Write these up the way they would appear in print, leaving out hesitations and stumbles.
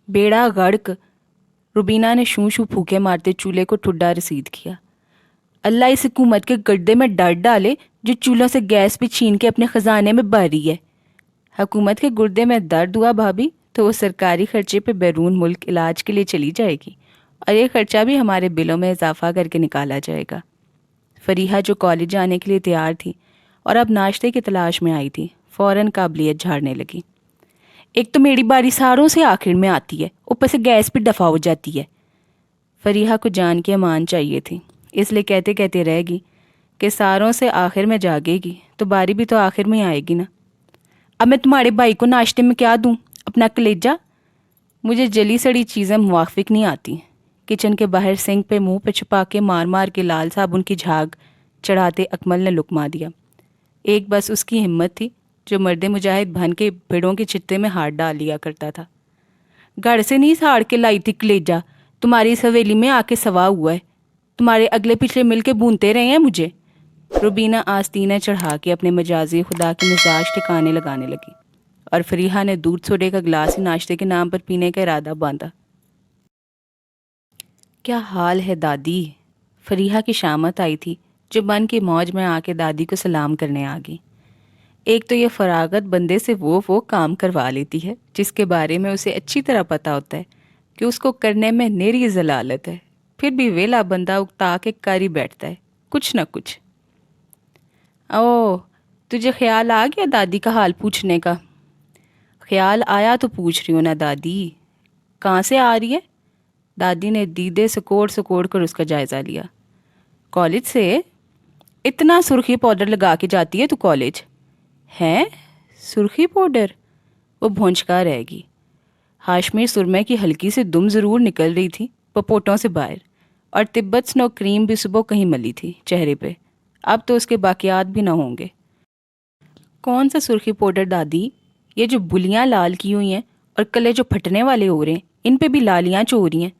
बेड़ा गर्क। रुबीना ने शू शू फूके मारते चूल्हे को ठुड्डा रसीद किया। अल्लाह इस हुकूमत के गड्ढे में डर डाले जो चूल्हों से गैस भी छीन के अपने खजाने में भर रही है। हुकूमत के गुर्दे में दर्द हुआ भाभी तो वो सरकारी खर्चे पे बैरून मुल्क इलाज के लिए चली जाएगी और ये खर्चा भी हमारे बिलों में इजाफा करके निकाला जाएगा। फरीहा जो कॉलेज जाने के लिए तैयार थी और अब नाश्ते की तलाश में आई थी, फ़ौरन काबिलियत झाड़ने लगी। एक तो मेरी बारी सारों से आखिर में आती है, ऊपर से गैस भी दफ़ा हो जाती है। फरीहा को जान की अमान चाहिए थी, इसलिए कहते कहते रहेगी कि सारों से आखिर में जागेगी तो बारी भी तो आखिर में आएगी ना। अब मैं तुम्हारे भाई को नाश्ते में क्या दूं? अपना कलेजा? मुझे जली सड़ी चीज़ें मुवाफिक नहीं आती। किचन के बाहर सिंक पे मुंह पे छुपा के मार मार के लाल साबुन की झाग चढ़ाते अकमल ने लुकमा दिया। एक बस उसकी हिम्मत थी जो मर्द मुजाहिद बन के भेड़ों के चित्ते में हाथ डाल लिया करता था। घर से नहीं साड़ के लाई थी कलेजा, तुम्हारी इस हवेली में आके सवा हुआ है। तुम्हारे अगले पिछले मिल के भूनते रहे हैं मुझे। रुबीना आस्तीना चढ़ा के अपने मजाजी खुदा के मिजाज ठिकाने लगाने लगी और फरीहा ने दूध सोडे का गिलास ही नाश्ते के नाम पर पीने का इरादा बांधा। क्या हाल है दादी? फरीहा की शामत आई थी जो मन की मौज में आके दादी को सलाम करने आ गई। एक तो ये फरागत बंदे से वो काम करवा लेती है जिसके बारे में उसे अच्छी तरह पता होता है कि उसको करने में नेरी जलालत है, फिर भी वेला बंदा उकता के कारी बैठता है कुछ न कुछ। ओह, तुझे ख्याल आ गया दादी का हाल पूछने का? ख्याल आया तो पूछ रही हूँ ना दादी। कहाँ से आ रही है? दादी ने दीदे सकोड़ सकोड़ कर उसका जायज़ा लिया। कॉलेज से? इतना सुर्खी पाउडर लगा के जाती है तू कॉलेज? हैं? सुर्खी पाउडर? वो भौंचका रहेगी। हाशमी सुरमे की हल्की सी दुम ज़रूर निकल रही थी पपोटों से बाहर, और तिब्बत स्नो क्रीम भी सुबह कहीं मली थी चेहरे पे। अब तो उसके बाकियात भी ना होंगे। कौन सा सुर्खी पाउडर दादी? ये जो बुलियाँ लाल की हुई हैं और कले जो फटने वाले हो रहे हैं, इन पे भी लालियाँ चो रही हैं।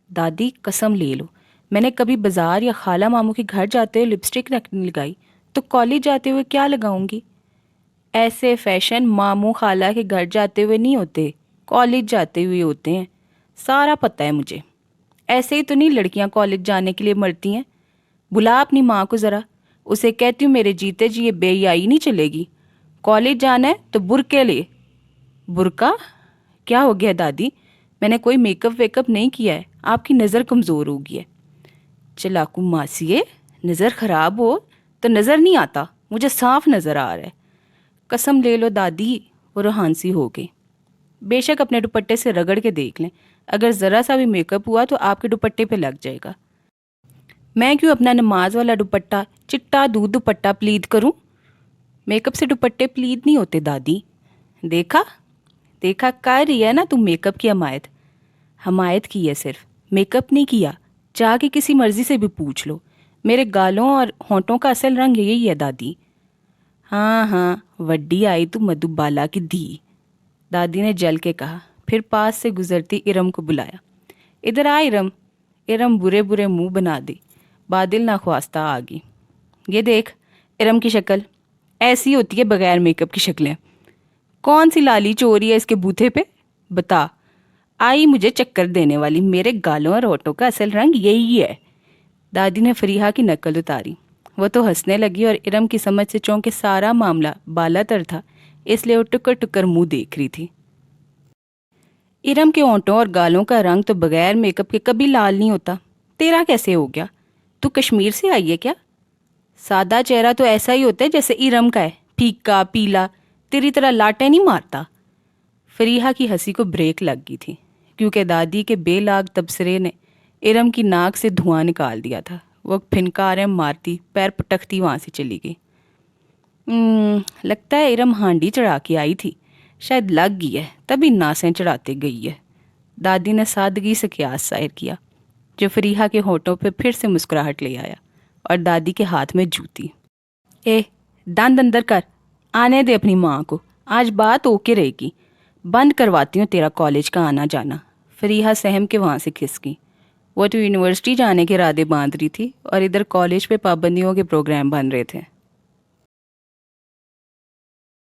दादी कसम ले लो, मैंने कभी बाजार या खाला मामू के घर जाते हुए लिपस्टिक नहीं लगाई, तो कॉलेज जाते हुए क्या लगाऊंगी? ऐसे फैशन मामू खाला के घर जाते हुए नहीं होते, कॉलेज जाते हुए होते हैं। सारा पता है मुझे। ऐसे ही तो नहीं लड़कियां कॉलेज जाने के लिए मरती हैं। बुला अपनी माँ को ज़रा, उसे कहती हूँ मेरे जीते जी ये बेहयाई नहीं चलेगी। कॉलेज जाना है तो बुरके ले। बुरका? क्या हो गया दादी? मैंने कोई मेकअप वेकअप नहीं किया है, आपकी नज़र कमज़ोर हो गई है। चलाकू मासिए, नज़र ख़राब हो तो नज़र नहीं आता, मुझे साफ नज़र आ रहा है। कसम ले लो दादी। वो रोहानसी हो गई। बेशक अपने दुपट्टे से रगड़ के देख लें, अगर ज़रा सा भी मेकअप हुआ तो आपके दुपट्टे पे लग जाएगा। मैं क्यों अपना नमाज वाला दुपट्टा चिट्टा दूध दुपट्टा प्लीद करूं? मेकअप से दुपट्टे प्लीद नहीं होते दादी। देखा देखा, कर रही है ना तुम मेकअप की हमायत। हमायत की है सिर्फ, मेकअप नहीं किया। जाके किसी मर्जी से भी पूछ लो, मेरे गालों और होंठों का असल रंग यही है दादी। हाँ हाँ, वड्डी आई तू मधुबाला की धी, दादी ने जल के कहा। फिर पास से गुजरती इरम को बुलाया। इधर आ इरम। इरम बुरे बुरे मुंह बना दी। बादल नाख्वास्ता आ गई। ये देख इरम की शक्ल, ऐसी होती है बगैर मेकअप की शक्लें। कौन सी लाली चोरी है इसके बूथे पे? बता। आई मुझे चक्कर देने वाली, मेरे गालों और होठों का असल रंग यही है। दादी ने फरीहा की नकल उतारी। वो तो हंसने लगी और इरम की समझ से चौंके सारा मामला बालातर था, इसलिए वो टुकर टुकर मुंह देख रही थी। इरम के होंठों और गालों का रंग तो बगैर मेकअप के कभी लाल नहीं होता। तेरा कैसे हो गया? तू कश्मीर से आई है क्या? सादा चेहरा तो ऐसा ही होता है जैसे इरम का है, फीका पीला, तेरी तरह लाटे नहीं मारता। फरीहा की हंसी को ब्रेक लग गई थी क्योंकि दादी के बेलाग तबसरे ने इरम की नाक से धुआं निकाल दिया था। वो फिनकारें मारती पैर पटकती वहाँ से चली गई। लगता है इरम हांडी चढ़ा के आई थी, शायद लग गई है तभी नासें चढ़ाते गई है। दादी ने सादगी से कियास जाहिर किया, जो फरीहा के होठों पे फिर से मुस्कुराहट ले आया और दादी के हाथ में जूती। ए, दंद अंदर कर, आने दे अपनी माँ को, आज बात ओके रहेगी। बंद करवाती हूँ तेरा कॉलेज का आना जाना। फरीहा सहम के वहाँ से खिसकी। वो तो यूनिवर्सिटी जाने के इरादे बांध रही थी और इधर कॉलेज पे पाबंदियों के प्रोग्राम बन रहे थे।